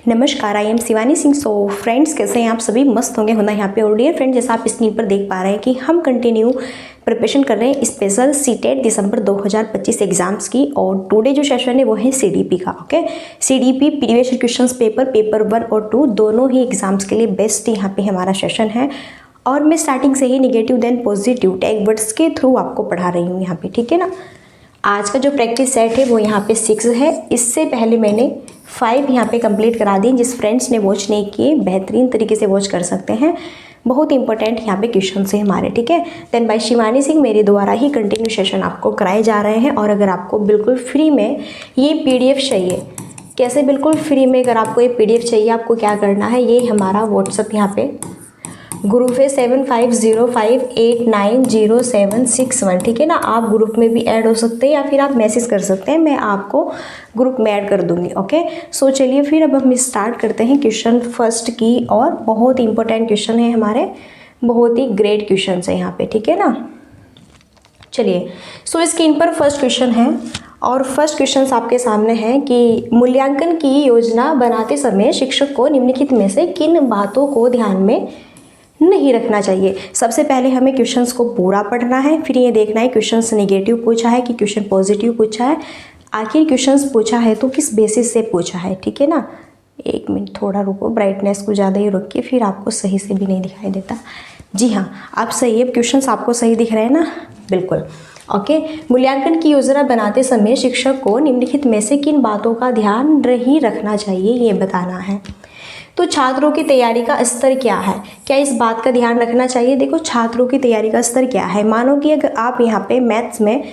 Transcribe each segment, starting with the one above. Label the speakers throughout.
Speaker 1: नमस्कार, I am Shivani Singh. So friends, कैसे हैं आप सभी? मस्त होंगे होना यहाँ पे। और डियर फ्रेंड, जैसा आप स्क्रीन पर देख पा रहे हैं कि हम कंटिन्यू प्रिपरेशन कर रहे हैं स्पेशल सीटेट दिसंबर 2025 एग्जाम्स की। और टुडे जो सेशन है वो है सीडीपी का। Okay, CDP previous questions paper 1 और 2 दोनों ही एग्जाम्स के लिए बेस्ट यहाँ पे हमारा सेशन है। और मैं स्टार्टिंग से ही negative then positive tag words के थ्रू आपको पढ़ा रही हूँ यहाँ पे, ठीक है ना। आज का जो प्रैक्टिस सेट है वो यहाँ पे 6 है। इससे पहले मैंने 5 यहाँ पे कंप्लीट करा दी। जिस फ्रेंड्स ने वॉच नहीं किए बेहतरीन तरीके से वॉच कर सकते हैं। बहुत इंपॉर्टेंट यहाँ पे क्वेश्चन है हमारे, ठीक है। देन बाय शिवानी सिंह मेरे द्वारा ही कंटिन्यू सेशन आपको कराए जा रहे हैं। और अगर आपको बिल्कुल फ्री में ये पीडीएफ चाहिए, कैसे बिल्कुल फ्री में अगर आपको ये पीडीएफ चाहिए, आपको क्या करना है, ये हमारा व्हाट्सअप यहाँ पे ग्रुप है 7505890761, ठीक है ना। आप ग्रुप में भी ऐड हो सकते हैं या फिर आप मैसेज कर सकते हैं, मैं आपको ग्रुप में ऐड कर दूंगी। ओके, सो चलिए फिर अब हम स्टार्ट करते हैं क्वेश्चन फर्स्ट की। और बहुत इंपॉर्टेंट क्वेश्चन है हमारे, बहुत ही ग्रेट क्वेश्चन है यहाँ पे, ठीक है ना। चलिए, सो स्क्रीन पर फर्स्ट क्वेश्चन है। और फर्स्ट क्वेश्चन आपके सामने है कि मूल्यांकन की योजना बनाते समय शिक्षक को निम्नलिखित में से किन बातों को ध्यान में नहीं रखना चाहिए। सबसे पहले हमें क्वेश्चंस को पूरा पढ़ना है, फिर ये देखना है क्वेश्चंस नेगेटिव पूछा है कि क्वेश्चन पॉजिटिव पूछा है, आखिर क्वेश्चंस पूछा है तो किस बेसिस से पूछा है, ठीक है ना। एक मिनट, थोड़ा रुको, ब्राइटनेस को ज़्यादा ही रखिए, फिर आपको सही से भी नहीं दिखाई देता। जी हाँ, आप सही है, क्वेश्चंस आपको सही दिख रहे हैं ना, बिल्कुल। ओके, मूल्यांकन की योजना बनाते समय शिक्षक को निम्नलिखित में से किन बातों का ध्यान नहीं रखना चाहिए, ये बताना है। तो छात्रों की तैयारी का स्तर क्या है, क्या इस बात का ध्यान रखना चाहिए। देखो, छात्रों की तैयारी का स्तर क्या है। मानो कि अगर आप यहाँ पे मैथ्स में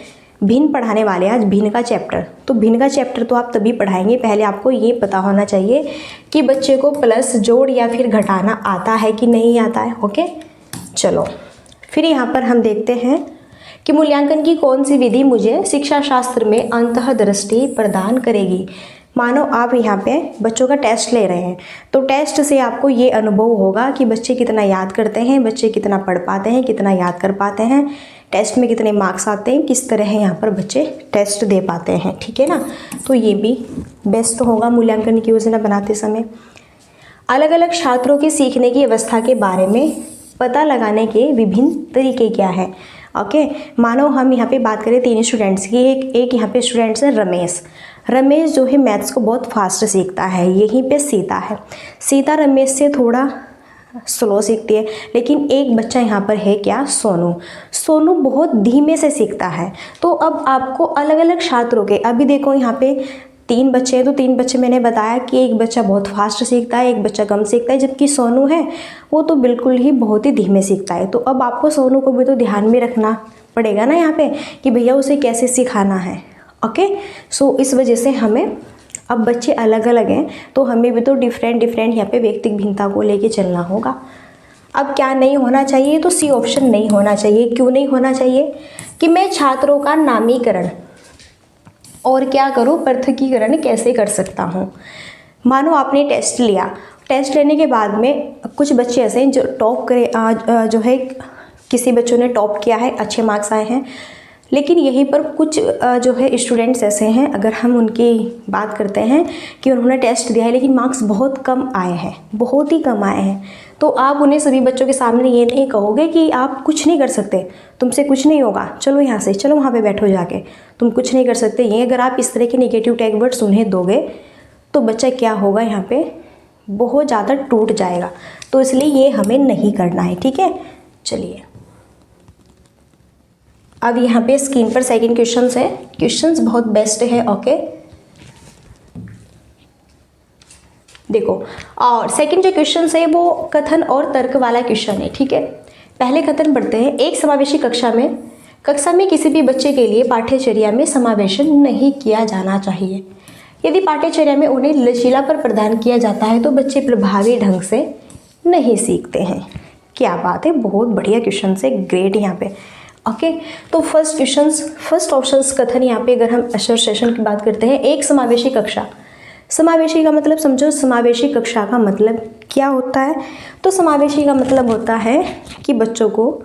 Speaker 1: भिन्न पढ़ाने वाले हैं, आज भिन्न का चैप्टर, तो भिन्न का चैप्टर तो आप तभी पढ़ाएंगे, पहले आपको ये पता होना चाहिए कि बच्चे को प्लस, जोड़ या फिर घटाना आता है कि नहीं आता है। ओके, चलो फिर यहाँ पर हम देखते हैं कि मूल्यांकन की कौन सी विधि मुझे शिक्षा शास्त्र में अंतर्दृष्टि प्रदान करेगी। मानो आप यहाँ पे बच्चों का टेस्ट ले रहे हैं, तो टेस्ट से आपको ये अनुभव होगा कि बच्चे कितना याद करते हैं, बच्चे कितना पढ़ पाते हैं, कितना याद कर पाते हैं, टेस्ट में कितने मार्क्स आते हैं, किस तरह यहाँ पर बच्चे टेस्ट दे पाते हैं, ठीक है ना। तो ये भी बेस्ट होगा मूल्यांकन की योजना बनाते समय। अलग अलग छात्रों की सीखने की अवस्था के बारे में पता लगाने के विभिन्न तरीके क्या है। ओके, मानो हम यहाँ पे बात करें 3 स्टूडेंट्स की। एक यहाँ पे स्टूडेंट्स है रमेश। रमेश जो है मैथ्स को बहुत फास्ट सीखता है। यहीं पे सीता है, सीता रमेश से थोड़ा स्लो सीखती है। लेकिन एक बच्चा यहाँ पर है क्या, सोनू। सोनू बहुत धीमे से सीखता है। तो अब आपको अलग अलग छात्रों के, अभी देखो यहाँ पे 3 बच्चे हैं, तो 3 बच्चे मैंने बताया कि एक बच्चा बहुत फास्ट सीखता है, एक बच्चा कम सीखता है, जबकि सोनू है वो तो बिल्कुल ही बहुत ही धीमे सीखता है। तो अब आपको सोनू को भी तो ध्यान में रखना पड़ेगा ना यहाँ पे कि भैया उसे कैसे सिखाना है। ओके, सो इस वजह से हमें, अब बच्चे अलग अलग हैं तो हमें भी तो डिफरेंट यहाँ पे व्यक्तिगत भिन्नता को लेके चलना होगा। अब क्या नहीं होना चाहिए, तो सी ऑप्शन नहीं होना चाहिए। क्यों नहीं होना चाहिए कि मैं छात्रों का नामीकरण और क्या करूँ, पृथकीकरण कैसे कर सकता हूँ। मानो आपने टेस्ट लिया, टेस्ट लेने के बाद में कुछ बच्चे ऐसे हैं जो टॉप करे, जो है किसी बच्चों ने टॉप किया है, अच्छे मार्क्स आए हैं। लेकिन यहीं पर कुछ जो है स्टूडेंट्स ऐसे हैं, अगर हम उनकी बात करते हैं कि उन्होंने टेस्ट दिया है लेकिन मार्क्स बहुत कम आए हैं, बहुत ही कम आए हैं, तो आप उन्हें सभी बच्चों के सामने ये नहीं कहोगे कि आप कुछ नहीं कर सकते, तुमसे कुछ नहीं होगा, चलो यहाँ से, चलो वहाँ पे बैठो जाके, तुम कुछ नहीं कर सकते। ये अगर आप इस तरह के नेगेटिव टैग वर्ड्स उन्हें दोगे तो बच्चा क्या होगा, यहाँ पे बहुत ज़्यादा टूट जाएगा। तो इसलिए ये हमें नहीं करना है, ठीक है। चलिए, अब यहाँ पे स्क्रीन पर सेकंड क्वेश्चन है। क्वेश्चंस बहुत बेस्ट है। ओके, देखो, और सेकंड जो क्वेश्चन है वो कथन और तर्क वाला क्वेश्चन है, ठीक है। पहले कथन पढ़ते हैं। एक समावेशी कक्षा में किसी भी बच्चे के लिए पाठ्यचर्या में समावेशन नहीं किया जाना चाहिए। यदि पाठ्यचर्या में उन्हें लचीलापन प्रदान किया जाता है तो बच्चे प्रभावी ढंग से नहीं सीखते हैं। क्या बात है, बहुत बढ़िया क्वेश्चन है, ग्रेट यहाँ पे। ओके, तो फर्स्ट ऑप्शन कथन, यहाँ पे अगर हम एसोसिएशन की बात करते हैं, एक समावेशी कक्षा। समावेशी का मतलब समझो, समावेशी कक्षा का मतलब क्या होता है। तो समावेशी का मतलब होता है कि बच्चों को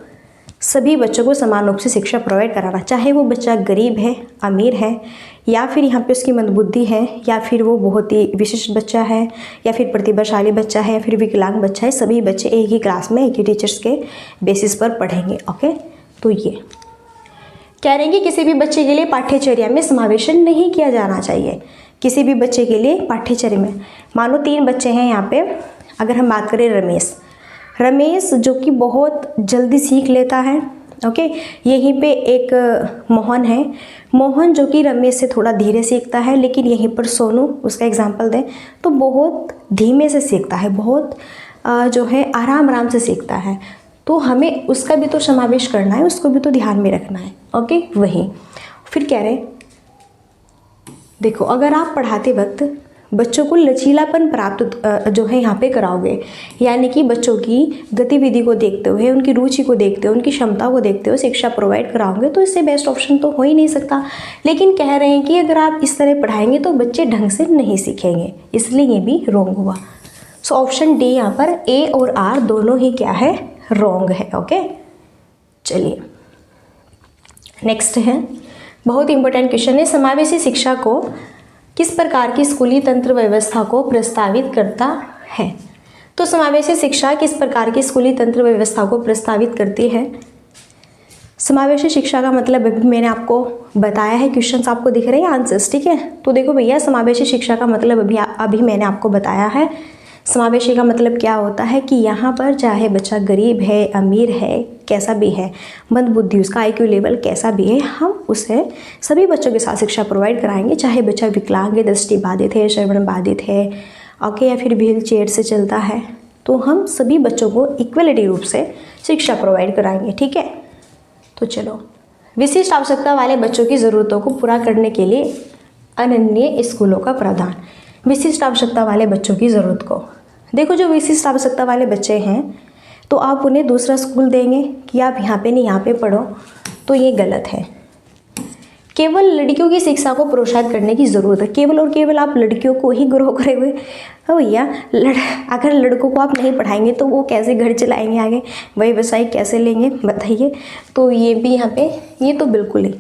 Speaker 1: सभी बच्चों को समान रूप से शिक्षा प्रोवाइड कराना, चाहे वो बच्चा गरीब है, अमीर है, या फिर यहाँ पे उसकी मंदबुद्धि है, या फिर वो बहुत ही विशिष्ट बच्चा है, या फिर प्रतिभाशाली बच्चा है, या फिर विकलांग बच्चा है। सभी बच्चे एक ही क्लास में एक ही टीचर्स के बेसिस पर पढ़ेंगे। ओके, तो ये कह रहे हैं कि किसी भी बच्चे के लिए पाठ्यचर्या में समावेशन नहीं किया जाना चाहिए। किसी भी बच्चे के लिए पाठ्यचर्या में, मानो 3 बच्चे हैं यहाँ पे, अगर हम बात करें रमेश जो कि बहुत जल्दी सीख लेता है। ओके, यहीं पे एक मोहन है, मोहन जो कि रमेश से थोड़ा धीरे सीखता है, लेकिन यहीं पर सोनू, उसका एग्जांपल दें तो बहुत धीमे से सीखता है, बहुत जो है आराम से सीखता है। तो हमें उसका भी तो समावेश करना है, उसको भी तो ध्यान में रखना है। ओके, वही फिर कह रहे, देखो अगर आप पढ़ाते वक्त बच्चों को लचीलापन प्राप्त जो है यहाँ पे कराओगे, यानी कि बच्चों की गतिविधि को देखते हुए, उनकी रुचि को देखते हुए, उनकी क्षमता को देखते हुए शिक्षा प्रोवाइड कराओगे, तो इससे बेस्ट ऑप्शन तो हो ही नहीं सकता। लेकिन कह रहे हैं कि अगर आप इस तरह पढ़ाएंगे तो बच्चे ढंग से नहीं सीखेंगे, इसलिए ये भी रॉन्ग हुआ। सो ऑप्शन डी यहाँ पर ए और आर दोनों ही क्या है, रॉन्ग है। ओके, चलिए नेक्स्ट है, बहुत इंपॉर्टेंट क्वेश्चन है, समावेशी शिक्षा को किस प्रकार की स्कूली तंत्र व्यवस्था को प्रस्तावित करता है। तो समावेशी शिक्षा किस प्रकार की स्कूली तंत्र व्यवस्था को प्रस्तावित करती है। समावेशी शिक्षा का मतलब अभी मैंने आपको बताया है, क्वेश्चंस आपको दिख रहे हैं, आंसर्स, ठीक है। तो देखो भैया, समावेशी शिक्षा का मतलब अभी मैंने आपको बताया है। समावेशी का मतलब क्या होता है कि यहाँ पर चाहे बच्चा गरीब है, अमीर है, कैसा भी है, मंदबुद्धि, उसका IQ लेवल कैसा भी है, हम उसे सभी बच्चों के साथ शिक्षा प्रोवाइड कराएंगे, चाहे बच्चा विकलांग है, दृष्टि बाधित है, श्रवण बाधित है, ओके, या फिर व्हील चेयर से चलता है, तो हम सभी बच्चों को इक्वलिटी रूप से शिक्षा प्रोवाइड कराएंगे, ठीक है। तो चलो, विशिष्ट आवश्यकता वाले बच्चों की ज़रूरतों को पूरा करने के लिए अनन्य स्कूलों का प्रावधान। विशिष्ट आवश्यकता वाले बच्चों की ज़रूरत को देखो, जो विशिष्ट आवश्यकता वाले बच्चे हैं तो आप उन्हें दूसरा स्कूल देंगे कि आप यहाँ पे नहीं यहाँ पे पढ़ो, तो ये गलत है। केवल लड़कियों की शिक्षा को प्रोत्साहित करने की ज़रूरत है, केवल और केवल आप लड़कियों को ही ग्रो करे हुए। हाँ भैया, अगर लड़कों को आप नहीं पढ़ाएंगे तो वो कैसे घर चलाएंगे, आगे व्यवसाय कैसे लेंगे, बताइए। तो ये भी यहाँ पे ये तो बिल्कुल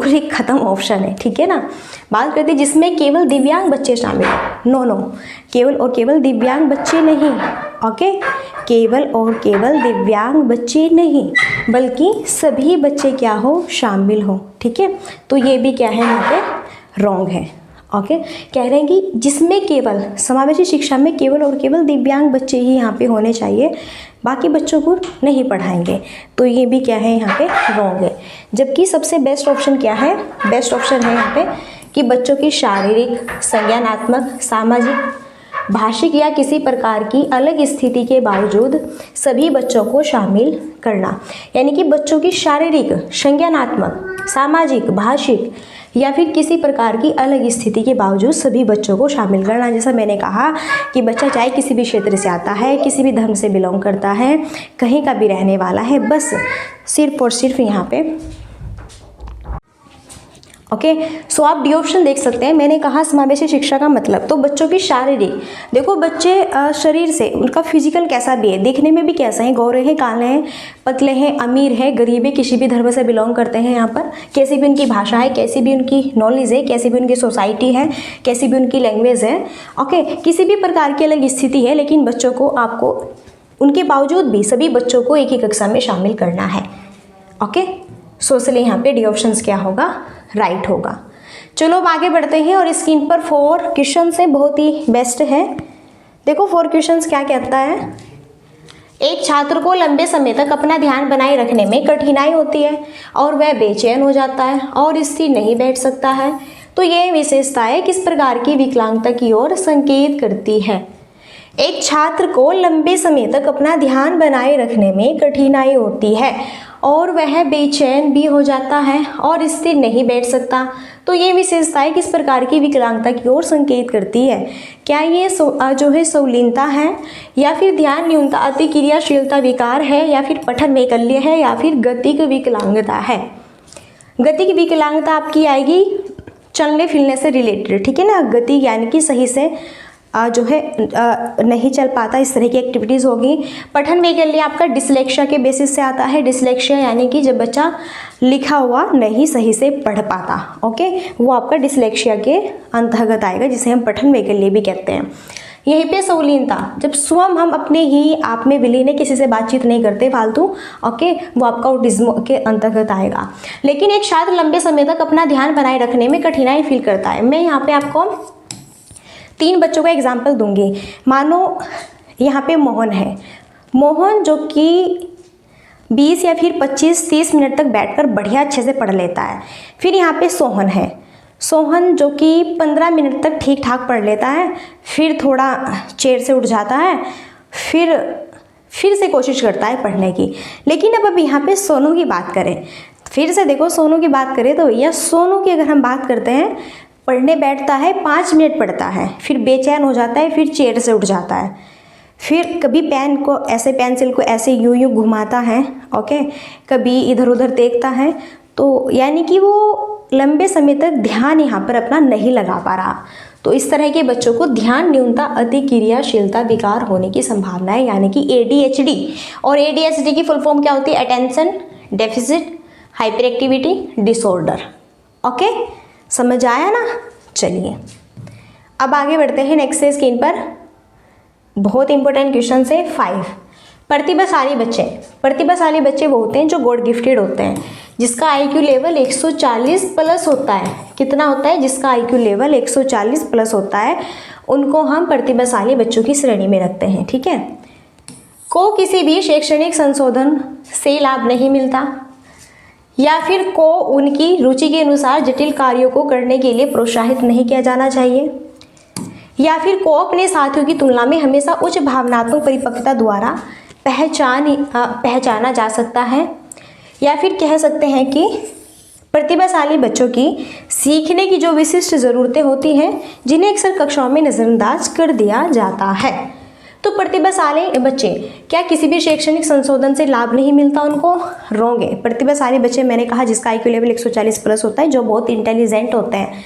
Speaker 1: ही ख़त्म ऑप्शन है, ठीक है ना। बात करते हैं जिसमें केवल दिव्यांग बच्चे शामिल हैं। नो, केवल और केवल दिव्यांग बच्चे नहीं, ओके, केवल और केवल दिव्यांग बच्चे नहीं, बल्कि सभी बच्चे क्या हो, शामिल हो, ठीक है। तो ये भी क्या है, यहाँ पे रॉन्ग है। ओके, कह रहे हैं कि जिसमें केवल समावेशी शिक्षा में केवल और केवल दिव्यांग बच्चे ही यहाँ पे होने चाहिए, बाकी बच्चों को नहीं पढ़ाएंगे, तो ये भी क्या है, यहाँ पे रॉन्ग है। जबकि सबसे बेस्ट ऑप्शन क्या है, बेस्ट ऑप्शन है यहाँ पे कि बच्चों की शारीरिक, संज्ञानात्मक, सामाजिक, भाषिक या किसी प्रकार की अलग स्थिति के बावजूद सभी बच्चों को शामिल करना। यानी कि बच्चों की शारीरिक, संज्ञानात्मक, सामाजिक, भाषिक या फिर किसी प्रकार की अलग स्थिति के बावजूद सभी बच्चों को शामिल करना। जैसा मैंने कहा कि बच्चा चाहे किसी भी क्षेत्र से आता है, किसी भी धर्म से बिलोंग करता है, कहीं का भी रहने वाला है, बस सिर्फ और सिर्फ यहाँ पे ओके। सो आप डी ऑप्शन देख सकते हैं। मैंने कहा समावेशी शिक्षा का मतलब तो बच्चों की शारीरिक, देखो बच्चे शरीर से उनका फिजिकल कैसा भी है, देखने में भी कैसा है, गोरे हैं, काले हैं, पतले हैं, अमीर है, गरीब है, किसी भी धर्म से बिलोंग करते हैं, यहाँ पर कैसी भी उनकी भाषा है, कैसी भी उनकी नॉलेज है, कैसी भी उनकी सोसाइटी है, कैसी भी उनकी लैंग्वेज है, ओके, किसी भी प्रकार की अलग स्थिति है, लेकिन बच्चों को आपको उनके बावजूद भी सभी बच्चों को एक ही कक्षा में शामिल करना है, ओके। सो इसलिए यहाँ पे डी ऑप्शंस क्या होगा, राइट होगा। चलो अब आगे बढ़ते हैं और स्क्रीन पर 4 क्वेश्चन है, बहुत ही बेस्ट है। देखो 4 क्वेश्चंस क्या कहता है। एक छात्र को लंबे समय तक अपना ध्यान बनाए रखने में कठिनाई होती है और वह बेचैन हो जाता है और स्थिर नहीं बैठ सकता है, तो यह विशेषताएं किस प्रकार की विकलांगता की ओर संकेत करती है। एक छात्र को लंबे समय तक अपना ध्यान बनाए रखने में कठिनाई होती है और वह बेचैन भी हो जाता है और स्थिर नहीं बैठ सकता, तो ये विशेषताएं किस प्रकार की विकलांगता की ओर संकेत करती है। क्या ये जो है सौलीनता है, या फिर ध्यान न्यूनता, अति क्रियाशीलता विकार है, या फिर पठन वैकल्य है, या फिर गतिक विकलांगता है। गतिक विकलांगता आपकी आएगी चलने फिरने से रिलेटेड, ठीक है ना। गति यानी कि सही से जो है नहीं चल पाता, इस तरह की एक्टिविटीज़ होगी। पठन वैकल्य आपका डिसलेक्सिया के बेसिस से आता है। डिसलेक्सिया यानी कि जब बच्चा लिखा हुआ नहीं सही से पढ़ पाता, ओके, वो आपका डिसलेक्सिया के अंतर्गत आएगा, जिसे हम पठन वैकल्य भी कहते हैं। यहीं पे संलीनता, जब स्वयं हम अपने ही आप में विलीन है, किसी से बातचीत नहीं करते फालतू, ओके, वो आपका ऑटिज्म के अंतर्गत आएगा। लेकिन एक छात्र लंबे समय तक अपना ध्यान बनाए रखने में कठिनाई फील करता है। मैं यहाँ पे आपको 3 बच्चों का एग्जाम्पल दूंगी। मानो यहाँ पे मोहन है, मोहन जो कि 20 या फिर 25-30 मिनट तक बैठकर बढ़िया अच्छे से पढ़ लेता है। फिर यहाँ पे सोहन है, सोहन जो कि 15 मिनट तक ठीक ठाक पढ़ लेता है, फिर थोड़ा चेयर से उठ जाता है, फिर से कोशिश करता है पढ़ने की। लेकिन अब यहाँ पे सोनू की बात करें, फिर से देखो सोनू की बात करें तो भैया सोनू की अगर हम बात करते हैं, पढ़ने बैठता है 5 मिनट पढ़ता है, फिर बेचैन हो जाता है, फिर चेयर से उठ जाता है, फिर कभी पेन को ऐसे, पेंसिल को ऐसे यूं घुमाता है, ओके, कभी इधर उधर देखता है। तो यानी कि वो लंबे समय तक ध्यान यहाँ पर अपना नहीं लगा पा रहा। तो इस तरह के बच्चों को ध्यान न्यूनता अतिक्रियाशीलता विकार होने की संभावना है, यानी कि ADHD। और ADHD की फुल फॉर्म क्या होती है? Attention deficit hyper activity disorder. Okay, समझ आया ना? चलिए अब आगे बढ़ते हैं नेक्स्ट स्क्रीन पर। बहुत इंपॉर्टेंट क्वेश्चन है 5। प्रतिभाशाली बच्चे, प्रतिभाशाली बच्चे वो होते हैं जो गॉड गिफ्टेड होते हैं, जिसका IQ लेवल 140 प्लस होता है। कितना होता है? जिसका IQ लेवल 140 प्लस होता है, उनको हम प्रतिभाशाली बच्चों की श्रेणी में रखते हैं। ठीक है। को किसी भी शैक्षणिक संशोधन से लाभ नहीं मिलता, या फिर को उनकी रुचि के अनुसार जटिल कार्यों को करने के लिए प्रोत्साहित नहीं किया जाना चाहिए, या फिर को अपने साथियों की तुलना में हमेशा उच्च भावनात्मक परिपक्वता द्वारा पहचाना जा सकता है, या फिर कह सकते हैं कि प्रतिभाशाली बच्चों की सीखने की जो विशिष्ट ज़रूरतें होती हैं, जिन्हें अक्सर कक्षाओं में नज़रअंदाज कर दिया जाता है। तो प्रतिभाशाली बच्चे क्या किसी भी शैक्षणिक संशोधन से लाभ नहीं मिलता उनको? रॉन्ग है। प्रतिभाशाली बच्चे मैंने कहा जिसका IQ लेवल 140 प्लस होता है, जो बहुत इंटेलिजेंट होते हैं,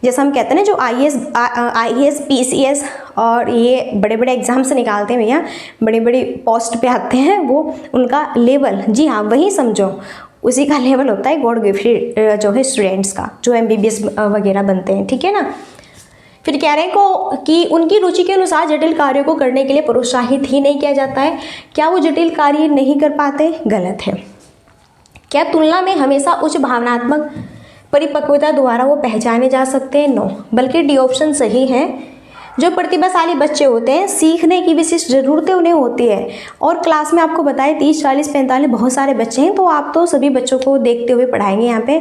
Speaker 1: जैसा हम कहते हैं ना, जो IAS PCS और ये बड़े बड़े एग्जाम्स निकालते हैं भैया, बड़े बड़े पोस्ट पे आते हैं, वो उनका लेवल, जी हाँ वही समझो, उसी का लेवल होता है गॉड गिफ्टेड जो है स्टूडेंट्स का, जो MBBS वगैरह बनते हैं। ठीक है ना। फिर कह रहे हैं को कि उनकी रुचि के अनुसार जटिल कार्यों को करने के लिए प्रोत्साहित ही नहीं किया जाता है। क्या वो जटिल कार्य नहीं कर पाते? गलत है। क्या तुलना में हमेशा उच्च भावनात्मक परिपक्वता द्वारा वो पहचाने जा सकते हैं? नो, बल्कि डी ऑप्शन सही है। जो प्रतिभाशाली बच्चे होते हैं, सीखने की विशिष्ट ज़रूरतें उन्हें होती है, और क्लास में आपको बताएं 30, 40, 45 बहुत सारे बच्चे हैं, तो आप तो सभी बच्चों को देखते हुए पढ़ाएंगे यहाँ पे,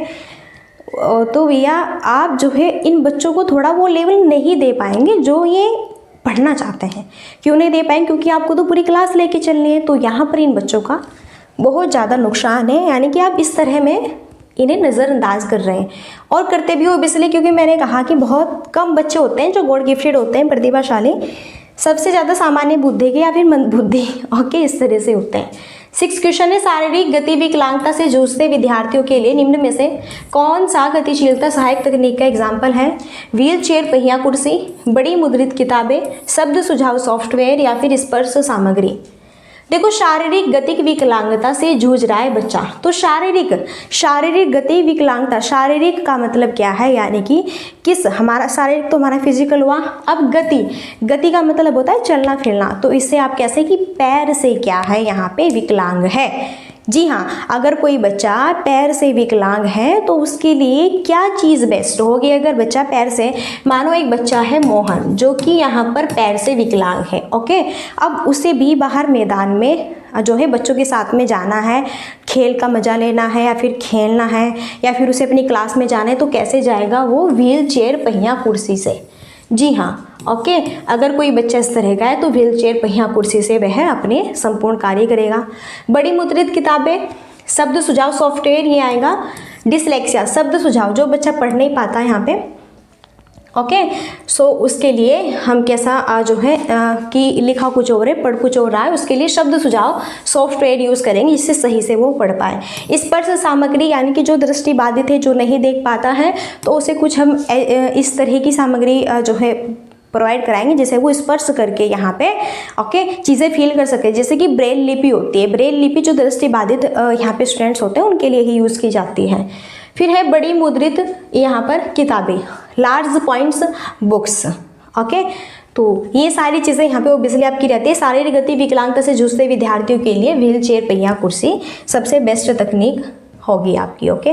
Speaker 1: तो भैया आप जो है इन बच्चों को थोड़ा वो लेवल नहीं दे पाएंगे जो ये पढ़ना चाहते हैं। क्यों नहीं दे पाएंगे? क्योंकि आपको तो पूरी क्लास लेके चलनी है, तो यहाँ पर इन बच्चों का बहुत ज़्यादा नुकसान है। यानी कि आप इस तरह में इन्हें नज़रअंदाज कर रहे हैं, और करते भी हो इसलिए क्योंकि मैंने कहा कि बहुत कम बच्चे होते हैं जो गॉड गिफ्टेड होते हैं प्रतिभाशाली, सबसे ज़्यादा सामान्य बुद्धि के या फिर मंदबुद्धि, ओके, इस तरह से होते हैं। 6 क्वेश्चन है, शारीरिक गति विकलांगता से जूझते विद्यार्थियों के लिए निम्न में से कौन सा गतिशीलता सहायक तकनीक का एग्जाम्पल है? व्हील चेयर, पहिया कुर्सी, बड़ी मुद्रित किताबें, शब्द सुझाव सॉफ्टवेयर, या फिर स्पर्श सामग्री। देखो, शारीरिक गति विकलांगता से जूझ रहा है बच्चा, तो शारीरिक गति विकलांगता, शारीरिक का मतलब क्या है? यानी कि किस, हमारा शारीरिक तो हमारा फिजिकल हुआ, अब गति का मतलब होता है चलना फिरना, तो इससे आप कैसे कि पैर से क्या है यहाँ पे विकलांग है। जी हाँ, अगर कोई बच्चा पैर से विकलांग है तो उसके लिए क्या चीज़ बेस्ट होगी? अगर बच्चा पैर से, मानो एक बच्चा है मोहन जो कि यहाँ पर पैर से विकलांग है, ओके, अब उसे भी बाहर मैदान में जो है बच्चों के साथ में जाना है, खेल का मज़ा लेना है, या फिर खेलना है, या फिर उसे अपनी क्लास में जाना है, तो कैसे जाएगा वो? व्हील चेयर, पहिया कुर्सी से। जी हाँ, ओके, अगर कोई बच्चा इस तरह का है तो व्हील चेयर, पहिया कुर्सी से वह अपने संपूर्ण कार्य करेगा। बड़ी मुद्रित किताबें, शब्द सुझाव सॉफ्टवेयर, ये आएगा। डिसलेक्सिया, शब्द सुझाव, जो बच्चा पढ़ नहीं पाता है यहाँ पे, ओके, सो उसके लिए हम कैसा जो है कि लिखा कुछ और है, पढ़ कुछ और रहा है, उसके लिए शब्द सुझाव सॉफ्टवेयर यूज़ करेंगे जिससे सही से वो पढ़ पाए। स्पर्श सामग्री, यानी कि जो दृष्टि बाधित है, जो नहीं देख पाता है, तो उसे कुछ हम इस तरह की सामग्री जो है प्रोवाइड कराएंगे जिसे वो स्पर्श करके यहाँ पे ओके चीज़ें फील कर सके। जैसे कि ब्रेल लिपि होती है, ब्रेल लिपि जो दृष्टिबाधित यहाँ पे स्टूडेंट्स होते हैं उनके लिए ही यूज़ की जाती है। फिर है बड़ी मुद्रित यहाँ पर किताबें, लार्ज पॉइंट्स बुक्स, ओके। तो ये सारी चीज़ें यहाँ पे ओबियसली आपकी रहती है। शारीरिक गति विकलांगता से जूझते विद्यार्थियों के लिए व्हील चेयर पहिया कुर्सी सबसे बेस्ट तकनीक होगी आपकी, ओके।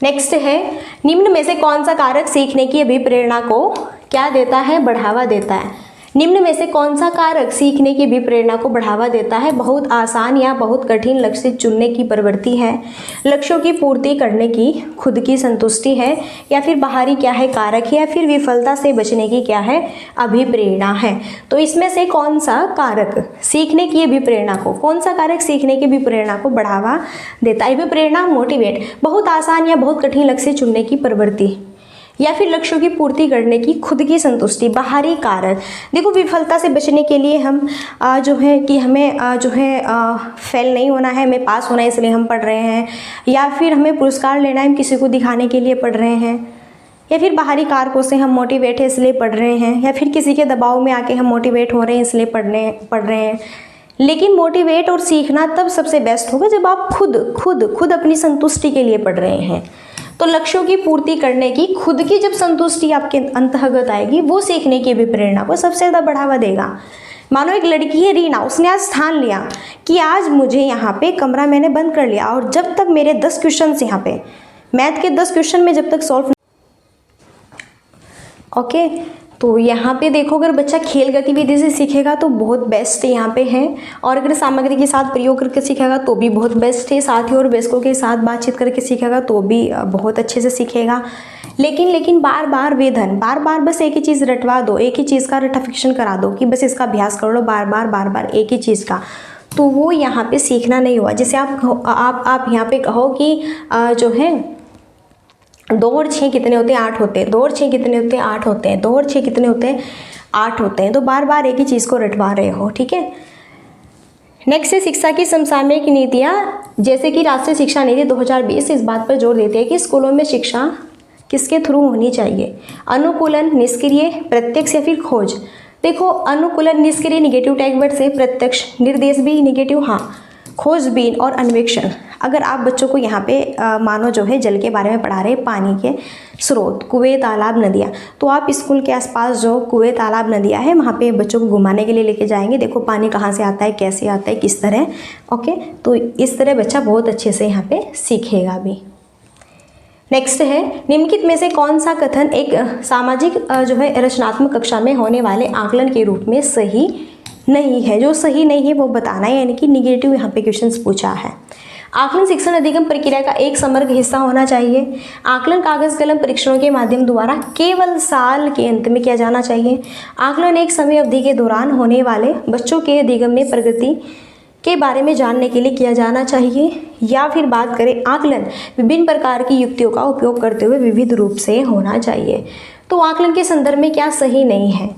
Speaker 1: नेक्स्ट है, निम्न में से कौन सा कारक सीखने की अभिप्रेरणा को क्या देता है, बढ़ावा देता है। निम्न में से कौन सा कारक सीखने की अभिप्रेरणा को बढ़ावा देता है। बहुत आसान या बहुत कठिन लक्ष्य चुनने की प्रवृत्ति है, लक्ष्यों की पूर्ति करने की खुद की संतुष्टि है, या फिर बाहरी क्या है कारक है, या फिर विफलता से बचने की क्या है अभिप्रेरणा है। तो इसमें से कौन सा कारक सीखने की अभिप्रेरणा को, कौन सा कारक सीखने की अभिप्रेरणा को बढ़ावा देता है। अभिप्रेरणा मोटिवेट, बहुत आसान या बहुत कठिन लक्ष्य चुनने की प्रवृत्ति, या फिर लक्ष्यों की पूर्ति करने की खुद की संतुष्टि। बाहरी कारक, देखो विफलता से बचने के लिए हम जो है कि हमें जो है फेल नहीं होना है, हमें पास होना है इसलिए हम पढ़ रहे हैं, या फिर हमें पुरस्कार लेना है हम किसी को दिखाने के लिए पढ़ रहे हैं, या फिर बाहरी कारकों से हम मोटिवेट है इसलिए पढ़ रहे हैं, या फिर किसी के दबाव में आके हम मोटिवेट हो रहे हैं इसलिए पढ़ रहे हैं। लेकिन मोटिवेट और सीखना तब सबसे बेस्ट होगा जब आप खुद अपनी संतुष्टि के लिए पढ़ रहे हैं। तो लक्ष्यों की पूर्ति करने की खुद की जब संतुष्टि आपके अंतर्गत आएगी वो सीखने की भी प्रेरणा को सबसे ज़्यादा बढ़ावा देगा। मानो एक लड़की है रीना, उसने आज ठान लिया कि आज मुझे यहाँ पे कमरा मैंने बंद कर लिया और जब तक मेरे 10 क्वेश्चन यहाँ पे मैथ के 10 क्वेश्चन में जब तक सॉल्व ओके। तो यहाँ पे देखो अगर बच्चा खेल गतिविधि से सीखेगा तो बहुत बेस्ट यहाँ पे है, और अगर सामग्री के साथ प्रयोग करके सीखेगा तो भी बहुत बेस्ट है, साथियों और वयस्कों के साथ बातचीत करके सीखेगा तो भी बहुत अच्छे से सीखेगा। लेकिन बार बार बस एक ही चीज़ रटवा दो, एक ही चीज़ का रटाफिक्शन करा दो कि बस इसका अभ्यास कर लो बार बार एक ही चीज़ का, तो वो यहाँ पे सीखना नहीं हुआ। जैसे आप यहाँ पे कहो कि जो है 2 और 6 कितने होते हैं 8 होते हैं, 2 और 6 कितने होते हैं 8 होते हैं, 2 और 6 कितने होते हैं 8 होते हैं। तो बार बार एक ही चीज़ को रटवा रहे हो, ठीक है। नेक्स्ट है शिक्षा की समसामयिक नीतियाँ, जैसे कि राष्ट्रीय शिक्षा नीति 2020 इस बात पर जोर देती है कि स्कूलों में शिक्षा किसके थ्रू होनी चाहिए, अनुकूलन, निष्क्रिय, प्रत्यक्ष या फिर खोज। देखो अनुकूलन निष्क्रिय निगेटिव टैग वर्ड से, प्रत्यक्ष निर्देश भी निगेटिव, हाँ, खोजबीन और अन्वेषण। अगर आप बच्चों को यहाँ पे मानो जो है जल के बारे में पढ़ा रहे हैं, पानी के स्रोत, कुएं, तालाब, नदियाँ, तो आप स्कूल के आसपास जो कुएं, तालाब, नदियाँ है वहाँ पे बच्चों को घुमाने के लिए लेके जाएंगे। देखो पानी कहाँ से आता है, कैसे आता है, किस तरह, ओके। तो इस तरह बच्चा बहुत अच्छे से यहाँ पे सीखेगा भी। नेक्स्ट है, निम्नलिखित में से कौन सा कथन एक सामाजिक जो है रचनात्मक कक्षा में होने वाले आकलन के रूप में सही नहीं है। जो सही नहीं है वो बताना है, यानी कि निगेटिव यहाँ पे क्वेश्चंस पूछा है। आकलन शिक्षण अधिगम प्रक्रिया का एक समग्र हिस्सा होना चाहिए। आकलन कागज कलम परीक्षणों के माध्यम द्वारा केवल साल के अंत में किया जाना चाहिए। आकलन एक समय अवधि के दौरान होने वाले बच्चों के अधिगम में प्रगति के बारे में जानने के लिए किया जाना चाहिए। या फिर बात करें आकलन विभिन्न प्रकार की युक्तियों का उपयोग करते हुए विविध रूप से होना चाहिए। तो आकलन के संदर्भ में क्या सही नहीं है,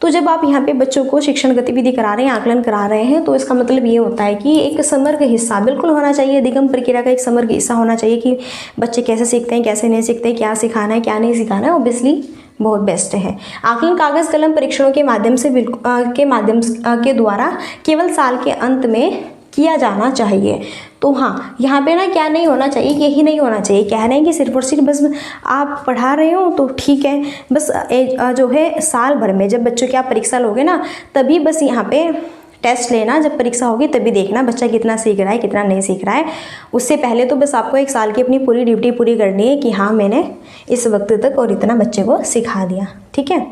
Speaker 1: तो जब आप यहाँ पे बच्चों को शिक्षण गतिविधि करा रहे हैं, आकलन करा रहे हैं, तो इसका मतलब ये होता है कि एक समग्र हिस्सा बिल्कुल होना चाहिए, अधिगम प्रक्रिया का एक समग्र हिस्सा होना चाहिए कि बच्चे कैसे सीखते हैं, कैसे नहीं सीखते, क्या सिखाना है, क्या नहीं सिखाना है। ऑब्वियसली बहुत बेस्ट है। आकलन कागज कलम परीक्षणों के माध्यम से के द्वारा केवल साल के अंत में किया जाना चाहिए। तो हाँ, यहाँ पे ना क्या नहीं होना चाहिए, यही नहीं होना चाहिए। कह रहे हैं कि सिर्फ और सिर्फ बस आप पढ़ा रहे हो तो ठीक है, बस जो है साल भर में जब बच्चों की आप परीक्षा लोगे ना तभी बस यहाँ पे टेस्ट लेना, जब परीक्षा होगी तभी देखना बच्चा कितना सीख रहा है, कितना नहीं सीख रहा है। उससे पहले तो बस आपको 1 साल की अपनी पूरी ड्यूटी पूरी करनी है कि हाँ मैंने इस वक्त तक और इतना बच्चे को सिखा दिया, ठीक है।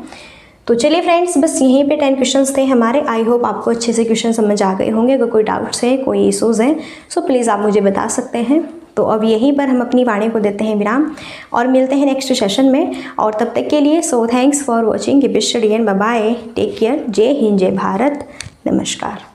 Speaker 1: तो चलिए फ्रेंड्स, बस यहीं पे 10 क्वेश्चंस थे हमारे। आई होप आपको अच्छे से क्वेश्चन समझ आ गए होंगे। अगर कोई डाउट्स है, कोई इशूज़ हैं, सो प्लीज़ आप मुझे बता सकते हैं। तो अब यहीं पर हम अपनी वाणी को देते हैं विराम और मिलते हैं नेक्स्ट सेशन में। और तब तक के लिए so thanks for watching, keep study and bye bye, take care. जय हिंद, जय भारत, नमस्कार।